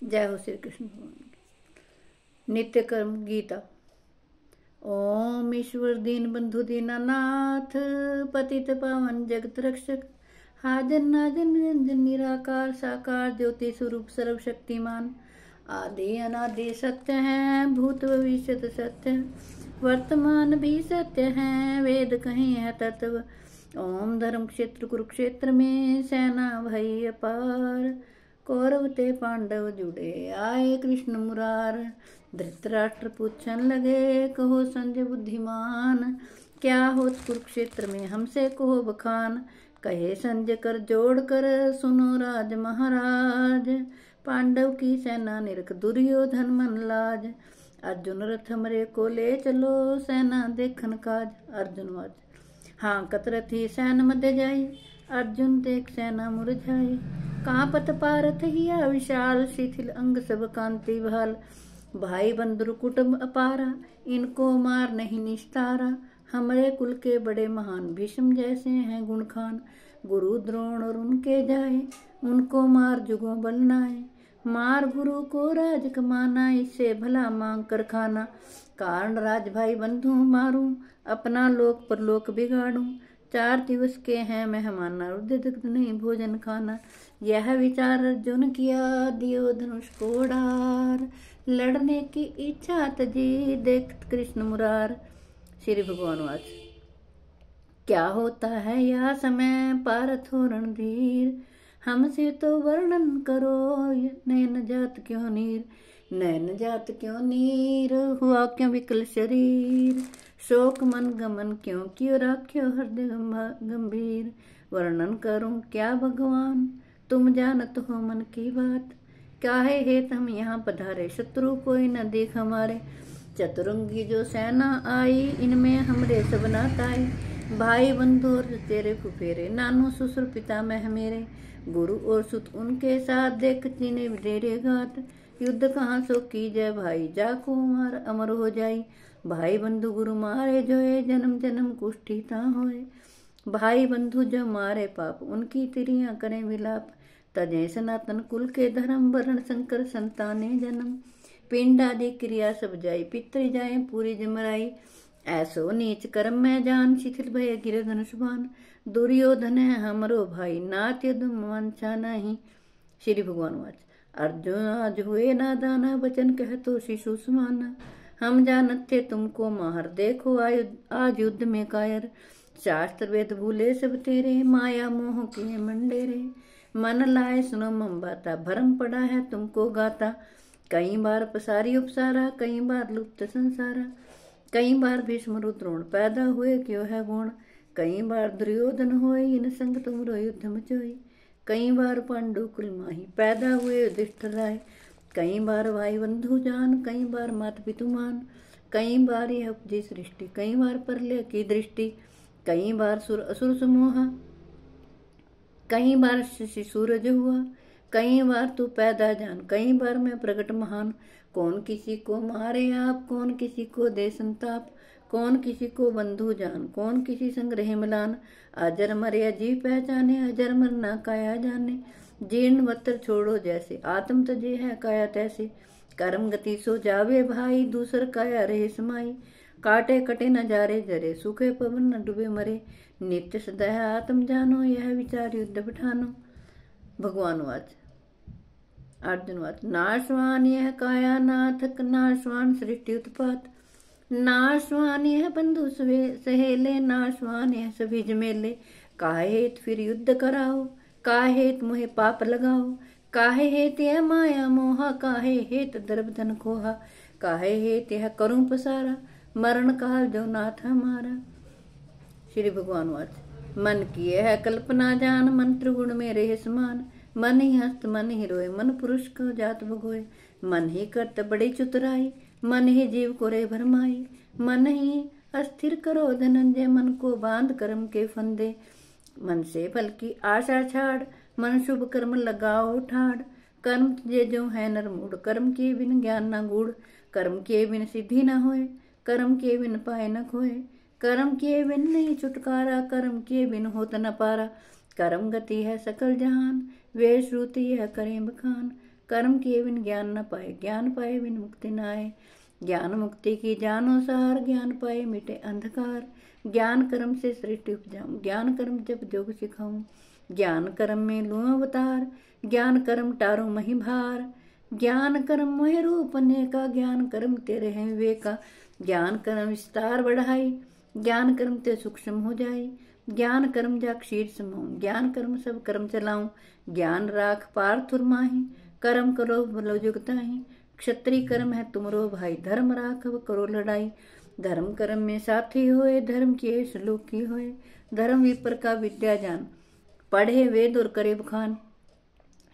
जय हो श्री कृष्ण भगवान की। नित्य कर्म गीता। ओम ईश्वर दीन बंधु दीनानाथ, पतित पावन जगत रक्षक, हाजर नाजर निरंजन निराकार साकार ज्योति स्वरूप सर्वशक्तिमान, आदि अनादि सत्य है, भूत भविष्यत सत्य है, वर्तमान भी सत्य है, वेद कहीं है तत्व। ओम धर्म क्षेत्र कुरुक्षेत्र में सेना भई अपार, कौरव ते पांडव जुड़े आए कृष्ण मुरार। धृतराष्ट्र पूछन लगे कहो संजय बुद्धिमान, क्या होत कुरुक्षेत्र में हमसे कहो बखान। कहे संजय कर जोड़ कर सुनो राज महाराज, पांडव की सेना निरख दुर्योधन मन लाज। अर्जुन रथ हमरे को ले चलो सेना देखन काज। अर्जुन वाच हाँ कतरथी सैन मध्य जाई, अर्जुन देख सेना मुरझाई। कांपत पारथ हिया विशाल, शिथिल अंग सब कांति भाल। भाई बंधु कुटुंब अपारा, इनको मार नहीं निस्तारा। हमारे कुल के बड़े महान भीष्म जैसे हैं गुणखान। गुरु द्रोण और उनके जाए, उनको मार जुगों बलनाए। मार गुरु को राज कमाना, इससे भला मांग कर खाना। कारण राज भाई बंधु मारूं, अपना लोक परलोक बिगाड़ूं। 4 दिवस के हैं मेहमान, रुद्र नहीं भोजन खाना। यह विचार अर्जुन किया, दियो धनुष को डार। लड़ने की इच्छा तजी, देख कृष्ण मुरार। श्री भगवान वाच क्या होता है यह समय, पारथ हो रणधीर। हमसे तो वर्णन करो, नैन जात क्यों नीर। नैन जात क्यों नीर, हुआ क्यों विकल शरीर। शोक मन गमन क्यों कियो, राख्यो हृदय गंभीर। वर्णन करूं क्या भगवान, तुम जानत हो मन की बात। काहे हेत हम यहाँ पधारे, शत्रु कोई न देख हमारे। चतुरंगी जो सेना आई, इनमें हमरे सब नाताई। भाई बंधु और तेरे फुफेरे, नानो ससुर पिता में मेरे। गुरु और सुत उनके साथ, देख चीने डेरे घात। युद्ध कहाँ सो की जय भाई, जाको मार अमर हो जाई। भाई बंधु गुरु मारे जोए, जन्म जन्म कुष्ठी ता होए। भाई बंधु जो मारे पाप, उनकी तिरियां करें विलाप। तजय सनातन कुल के धर्म, वर्ण शंकर संताने जन्म। पिंड आदि क्रिया सब जाई, पितृ जाए पूरी जमराई। ऐसो नीच कर्म में जान, शिथिल भय गिर धनुष्बान। दुर्योधन है हमरो भाई, नात युद्ध मंशा नहीं। श्री भगवान वाच अर्जुन आज हुए नादाना, वचन कह तो शिशु समाना। हम जानत थे तुमको माहर, देखो आज युद्ध में कायर। शास्त्र वेद भूले सब तेरे, माया मोह किए मंडेरे। मन लाए सुनो मम बाता, भरम पड़ा है तुमको गाता। कई बार पसारी उपसारा, कई बार लुप्त संसारा। कई बार भीष्म द्रोण पैदा हुए क्यों है गुण। कई बार दुर्योधन होए, इन संग तुमरो युद्ध मचोई। कई बार पांडु कुल माही, पैदा हुए युधिष्ठिर राय। कई बार भाई बंधु जान, कई बार मात पितु मान। कई बार यह उपजी सृष्टि, कई बार प्रलय की दृष्टि। कई बार सुर असुर समूहा, कई बार शशि सूरज हुआ। कई बार तू पैदा जान, कई बार मैं प्रकट महान। कौन किसी को मारे आप, कौन किसी को दे संताप। कौन किसी को बंधु जान, कौन किसी संग रहे मिलान। अजर मरे अजीब पहचाने, अजर मर ना काया जाने। जीर्ण वस्त्र छोड़ो जैसे, आत्म तजे है काया तैसे। कर्म गति सो जावे भाई, दूसर काया रहे समाई। काटे कटे न जारे जरे, सूखे पवन न डूबे मरे। नित्य सदा आत्म जानो, यह विचार युद्ध बिठानो। भगवान वाच अर्जुन वाच नाशवान यह काया नाथक, नाशवान सृष्टि उत्पात। नाशवान यह बंधु सहेले, नाशवान यह सभी जमेले। काहे हेत फिर युद्ध कराओ, काहे हेत मुहे पाप लगाओ। काहे हेत यह माया मोहा, काहे हेत द्रव धन खोहा। काहे हेत यह करूं पसारा, मरण काल जो नाथ हमारा। श्री भगवान वाच मन की है कल्पना जान, मन त्रिगुण में रहे समान। मन ही हस्त मन ही रोए, मन पुरुष को जात भगोए। मन ही करत बड़ी चतुराई, मन ही जीव को रे भरमाई। मन ही अस्थिर करो धनंजय, मन को बांध कर्म के फंदे। मन से फल की आशा छाड़, मन शुभ कर्म लगाओ ठाड़। कर्म जे जो है नर मूढ़, कर्म के बिन ज्ञान न गूढ़। कर्म के बिन सिद्धि न होए, कर्म के बिन पाए न खोए। कर्म के बिन नहीं छुटकारा, कर्म के बिन होत न पारा। कर्म गति है सकल जहान, वे श्रुति यह करें बखान। कर्म किए बिन ज्ञान न पाए, ज्ञान पाए बिन मुक्ति न आए। ज्ञान मुक्ति की जानो सार, ज्ञान पाए मिटे अंधकार। ज्ञान कर्म से सृष्टि उपजाऊं, ज्ञान कर्म जब जोग सिखाऊं। ज्ञान कर्म में लूं अवतार, ज्ञान कर्म टारूं मही भार। ज्ञान कर्म मोह रूप अनेका, ज्ञान कर्म तेरे हैं विवेका। ज्ञान कर्म विस्तार बढ़ाई, ज्ञान कर्म ते सूक्ष्म हो जाए। ज्ञान कर्म जा क्षीर समाऊं, ज्ञान कर्म सब कर्म चलाऊं। ज्ञान राख पार थुर माही, कर्म करो बलो जुगताही। क्षत्रिय कर्म है तुमरो भाई, धर्म राखब करो लड़ाई। धर्म कर्म में साथी होए, धर्म किए श्लोक की होए। धर्म विपर का विद्या जान, पढ़े वेद और करे बखान।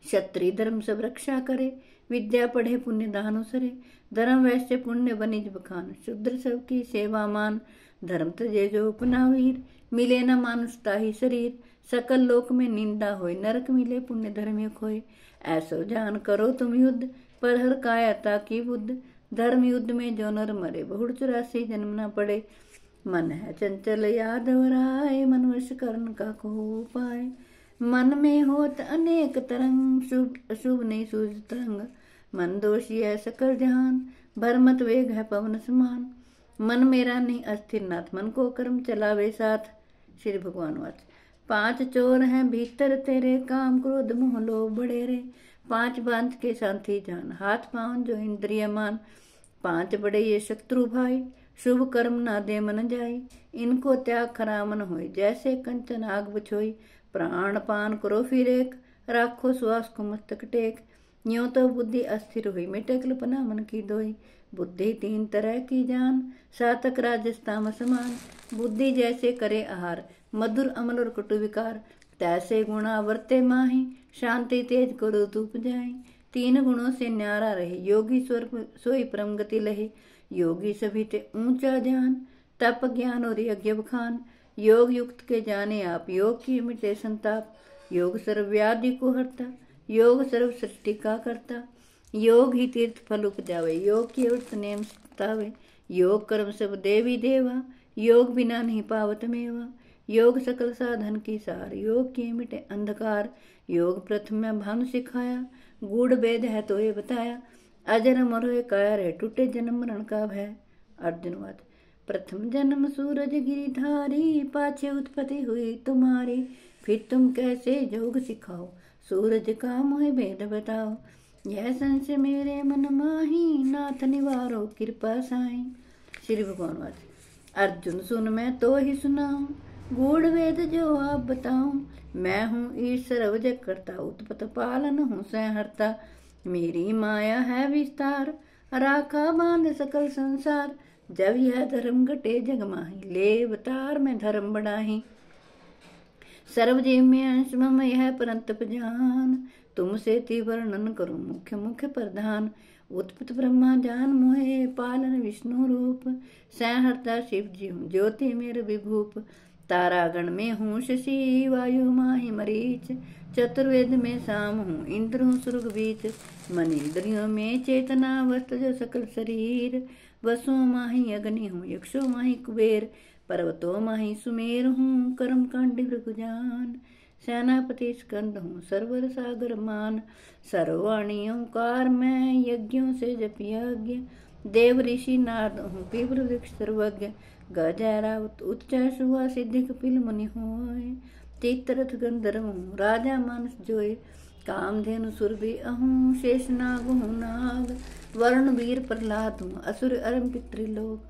क्षत्रिय धर्म सब रक्षा करे, विद्या पढ़े पुण्य दान सरे। धर्म वैश्य पुण्य बनिज बखान, शूद्र सबकी सेवा मान। धर्म तजे जो अपना वीर, मिले न मानुषता ही शरीर। सकल लोक में निंदा होए, नरक मिले पुण्य धर्म खोए। ऐसो जान करो तुम युद्ध, पर हर कायता की बुद्ध। धर्म युद्ध में जो नर मरे, बहुड़ 84 जन्म न पड़े। मन है चंचल यादव राय, मन वश कर्ण का को पाए। मन में होत अनेक तरंग, शुभ अशुभ नहीं सूझ तरंग। मन दोषी है सकल जहान, भरमत वेग है पवन समान। मन मेरा नहीं अस्थिर नाथ, मन को कर्म चलावे साथ। श्री भगवान वाच 5 चोर हैं भीतर तेरे, काम क्रोध मोह लोभ बड़े रे। 5 बांध के साथी जान, हाथ पांव जो इंद्रिय मान। 5 बड़े ये शत्रु भाई, शुभ कर्म ना दे मन जाई। इनको त्याग खरा मन होय, जैसे कंचन आग बुझोई। प्राण पान करो फिर एक, राखो श्वास को मस्तक टेक। यूं तो बुद्धि अस्थिर हुई, मिटे कल्पना मन की दोई। बुद्धि 3 तरह की जान, सातक राजस तामस मान। बुद्धि जैसे करे आहार, मधुर अमल और कटु विकार। तैसे गुणा वर्ते माही, शांति तेज करो धूप जाए। 3 गुणों से न्यारा रहे, योगी स्वर्ग सोई परम गति लहे। योगी सभी ते ऊंचा जान, तप ज्ञान और यज्ञ बखान। योग युक्त के जाने आप, योग की मिटे संताप। योग सर्व व्याधि को हरता, योग सर्व सृष्टि का करता। योग ही तीर्थ फल उपजावे, योग की व्रत नेम सतावे। योग कर्म सब देवी देवा, योग बिना नहीं पावत मेवा। योग सकल साधन की सार, योग की मिटे अंधकार। योग प्रथम में भानु सिखाया, गूढ़ वेद है तो ये बताया। अजर अमर होए काया रहे, टूटे जन्म मरण का भय। अर्जुन वाद प्रथम जन्म सूरज गिरिधारी, पाछे उत्पत्ति हुई तुम्हारी। फिर तुम कैसे योग सिखाओ, सूरज का मोह भेद बताओ। यह संशय मेरे मन माही, नाथ निवारो कृपा साई। श्री भगवान वाच अर्जुन सुन मैं तो ही सुनाऊं, गूढ़ वेद जो आप बताऊं। मैं हूँ ईश्वर अवजग करता, उत्पत पालन हूँ संहर्ता। मेरी माया है विस्तार, राखा बांध सकल संसार। जब यह धर्म घटे जग माही, ले अवतार में धर्म बढ़ाही। सर्वजीव में अंश मम यह परंतप जान, तुमसे ति वर्णन करूं मुख्य मुख्य प्रधान। उत्पत ब्रह्मा जान मोहे, पालन विष्णु रूप। संहर्ता शिव जी हूँ, ज्योति मेर विभूप। तारागण में हूँ शशि, वायु माही मरीच। चतुर्वेद में साम हूँ, इंद्र हूँ सुर्ग बीच। मन इंद्रियों में चेतना, वस्त जो सकल शरीर। वसु माही अग्नि हूँ, यक्षो माही कुबेर। पर्वतो माही सुमेर हूँ, कर्म कांडी भृगुजान। सेनापति स्कंद हूँ, सरवर सागर मान। सर्ववाणी ओंकार मैं, यज्ञों से जप यज्ञ। देव ऋषि नारद हूँ, पीपल वृक्ष सर्वज्ञ। गजरावत उच्च सुहा, सिद्धि कपिल मुनि होय। तीर्थरथ गंधर्व हूँ, राजा मानस जोय। कामधेनु सुरभि अहूँ, शेषनाग हूँ नाग। वरुण वीर प्रहलाद हूँ, असुर अरम पितृलोक।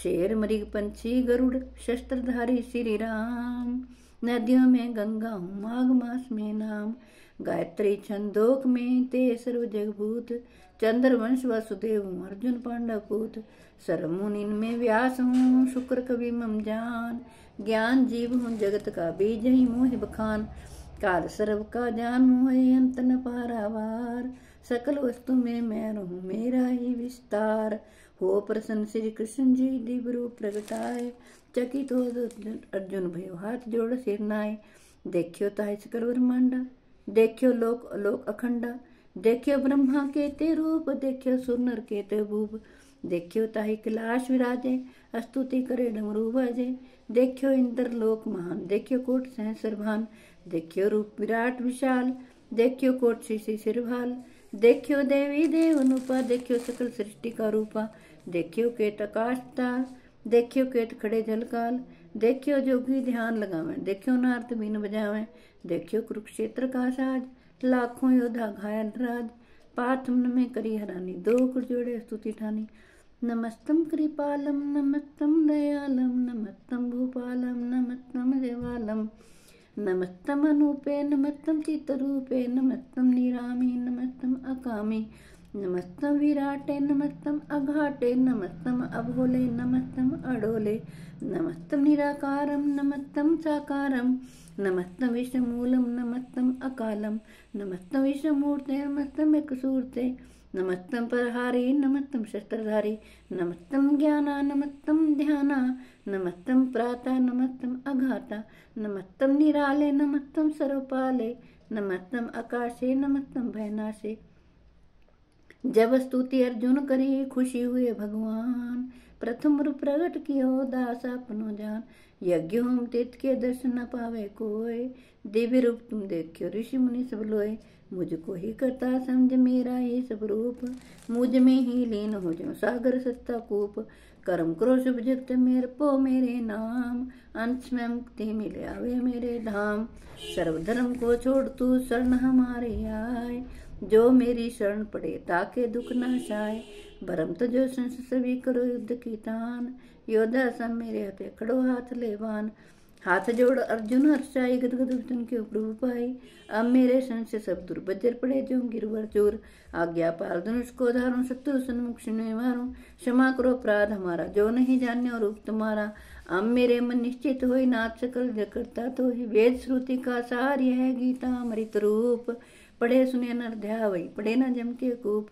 शेर मृग पंछी गरुड़, शस्त्रधारी श्री राम। नदियों में गंगा हूँ, माघ मास में नाम। गायत्री छंदोक में ते सर्व जगभूत। चंद्रवंश वासुदेव हूँ, अर्जुन पांडव पूत। सर्वमुनिन में व्यास हूँ, शुक्र कवि मम जान। ज्ञान जीव हूँ, जगत का बीज ही मोह बखान। काल सर्व का जान मोहे, अंत न पारावार। सकल वस्तु में मैं रहूं, मेरा ही विस्तार। हो प्रसन्न श्री कृष्ण जी, दिव्य रूप प्रगटाए। चकित हो अर्जुन भयो, हाथ जोड़ सिर नाय। देखियो ताहि सकल ब्रह्मांडा, देखियो लोक अलोक अखंडा। देखियो ब्रह्मा के ते रूप, देखियो सुर नर के ते भूप। देखियो ताहि कैलाश विराजे, स्तुति करे डमरू बाजे। देखियो इंद्र लोक महान, देखियो कोट सहस्र भान। देखियो रूप विराट विशाल, देखियो कोट शीशी सिर भाल। देखियो देवी देव अनुपा, देखियो सकल सृष्टि का रूपा, देखियो केत आकाश तार, देखियो केत खड़े जलकाल, देखियो जोगी ध्यान लगावे, देखियो नारद बीन बजावे, देखियो कुरुक्षेत्र का साज, लाखों योद्धा घायल राज, पाथ मन में करी हरानी, दो कर जोड़े स्तुति ठानी। नमस्तम कृपालम नमस्तम दयालम, नमस्तम भूपालम नमस्तम देवालम, नमस्तम अनूपे नमस्तम चित्तरूपे, नमस्तम निरामी नमस्तम अकामी, नमस्तम विराटे नमस्तम अघाटे, नमस्तम अभोले नमस्तम अडोले, नमस्तम निराकारम नमस्तम साकारम, नमस्तम विश्वमूलम नमस्तम अकालम, नमस्तम विश्वमूर्ते नमस्तम एकसूर्ते, नमस्तम परहारी नमस्तम शस्त्रधारी, नमस्तम ज्ञाना नमस्तम ध्याना, नमस्तम प्राता नमस्तम अघाता, नमस्तम निराले नमस्तम सर्वपाले, नमस्तम आकाशे नमस्तम भयनाशे। जब स्तुति अर्जुन करी खुशी हुए भगवान, प्रथम रूप प्रगट कियो दास अपनो जान, यज्ञ होम तीर्थ के दर्शन न पावे कोय, दिव्य रूप तुम देखियो ऋषि मुनि सब लोए, मुझको ही करता समझ मेरा ये सब रूप, मुझ में ही लीन हो जाओ सागर सत्ता कूप, कर्म करो शुभ जगत मेरे पो मेरे नाम, अंत में मुक्ति मिले आवे मेरे धाम, सर्वधर्म को छोड़ तू शरण हमारे आए, जो मेरी शरण पड़े ताके दुख न जाए, भरम तो जो संस सभी करो युद्ध की तान, योद्धा सब मेरे हथे खड़ो हाथ लेवान, हाथ जोड़ अर्जुन हर्षाई गदगद वचन के प्रभु पाई, अब मेरे संशय सब दूर बजर पड़े जो गिरवर चोर, आज्ञा पाल धनुष को धारूं शत्रु सन्मुख में मारूं, क्षमा करो अपराध हमारा जो नहीं जाने रूप तुम्हारा, अब मेरे मन निश्चित होई नाथ सकल जगता तो ही, वेद श्रुति का सार यह गीता अमृत रूप, पढ़े सुने नर ध्यावई पढ़े न जम के कूप,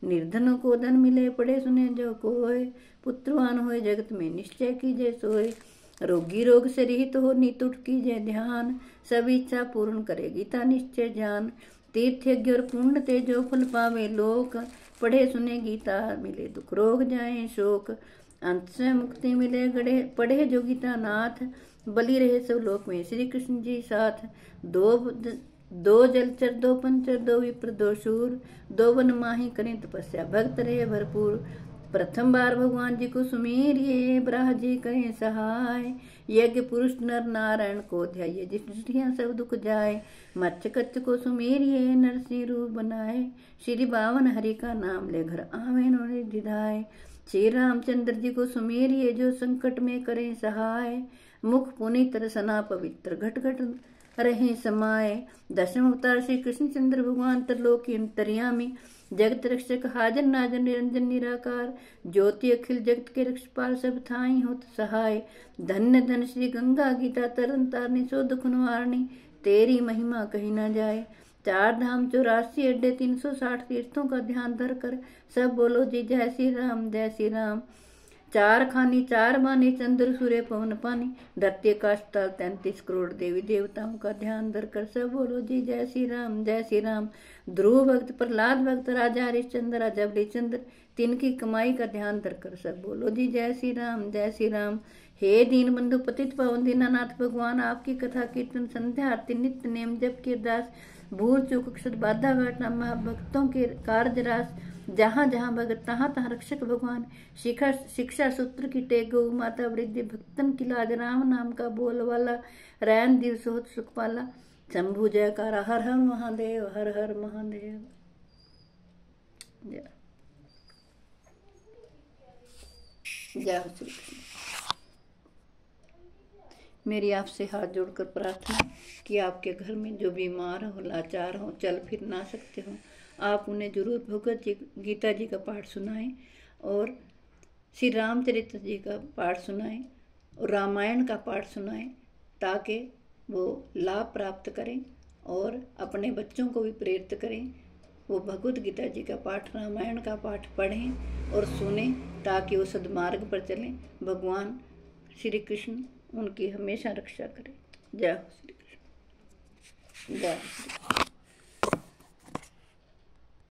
निर्धनों को धन मिले पढ़े सुने जो कोय, पुत्रवान होए जगत में निश्चय कीजिए सोए, रोगी रोग से रहित हो नित उठ कीजिए ध्यान, सब इच्छा पूर्ण करे गीता निश्चय जान, तीर्थ यज्ञ और पुण्य ते जो फल पावे लोक, पढ़े सुने गीता मिले दुख रोग जाए शोक, अंत से मुक्ति मिले गढ़े पढ़े जो गीता नाथ, बलि रहे सब लोक में श्री कृष्ण जी साथ, दो जलचर दो पंचर दो विप्र दो शूर, दो वन माही करें तपस्या भक्त रहे भरपूर, प्रथम बार भगवान जी को सुमेरिये ब्रह्मा जी करें सहाय, यज्ञ पुरुष नर नारायण को ध्याये जिस सब दुख जाए, मच्छ कच्छ को सुमेरिये नरसिंह रूप बनाए, श्री बावन हरि का नाम ले घर आवे नोरे दिधाए, श्री रामचंद्र जी को सुमेरिये जो संकट में करें सहाय, मुख पुनीत रसना पवित्र घट घट रहे समाये, दशम अवतार श्री कृष्ण चंद्र भगवान त्रिलोकी अंतर्यामी, जगत रक्षक हाजर नाजर निरंजन निराकार, ज्योति अखिल जगत के रक्षपाल सब थाई होत सहाय, धन्य धन श्री गंगा गीता तरन तारनी सो दुख निवारणी, तेरी महिमा कही न जाए, चार धाम 84 अड्डे 360 तीर्थों का ध्यान धर कर सब बोलो जी जय श्री राम जय श्री राम, चार खानी चार बानी चंद्र सूर्य पवन पानी, धरती का स्थल 33 करोड़ देवी देवताओं का ध्यान धर कर सब बोलो जी जय श्री राम जय श्री राम, ध्रुव भक्त प्रहलाद भक्त राजा हरिश्चंद्र राजा बलिचंद्र, तिनकी कमाई का ध्यान धर कर सब बोलो जी जय श्री राम जय श्री राम, हे दीन बंधु पतित पावन दीनानाथ भगवान, आपकी कथा कीर्तन संध्या आरती नित्य नेम जप के दास, भूल चूक अक्षर बाधा घटना भक्तों के कार्य रास, जहाँ जहाँ भगत तहाँ तहाँ रक्षक भगवान, शिक्षा सूत्र की टेक गौ माता वृद्धि भक्तन की लाज, राम नाम का बोल वाला रैन दिवस होत सुखपाला, शंभु जयकारा हर हर महादेव हर हर महादेव। जय जय श्री कृष्ण। मेरी आपसे हाथ जोड़कर प्रार्थना कि आपके घर में जो बीमार हो लाचार हो चल फिर ना सकते हो, आप उन्हें जरूर भगवत गीता जी का पाठ सुनाएं और श्री रामचरित्र जी का पाठ सुनाएं और रामायण का पाठ सुनाएं, ताकि वो लाभ प्राप्त करें और अपने बच्चों को भी प्रेरित करें, वो भगवत गीता जी का पाठ रामायण का पाठ पढ़ें और सुनें, ताकि वो सद्मार्ग पर चलें। भगवान श्री कृष्ण उनकी हमेशा रक्षा करें। जय श्री कृष्ण। जय श्री कृष्ण।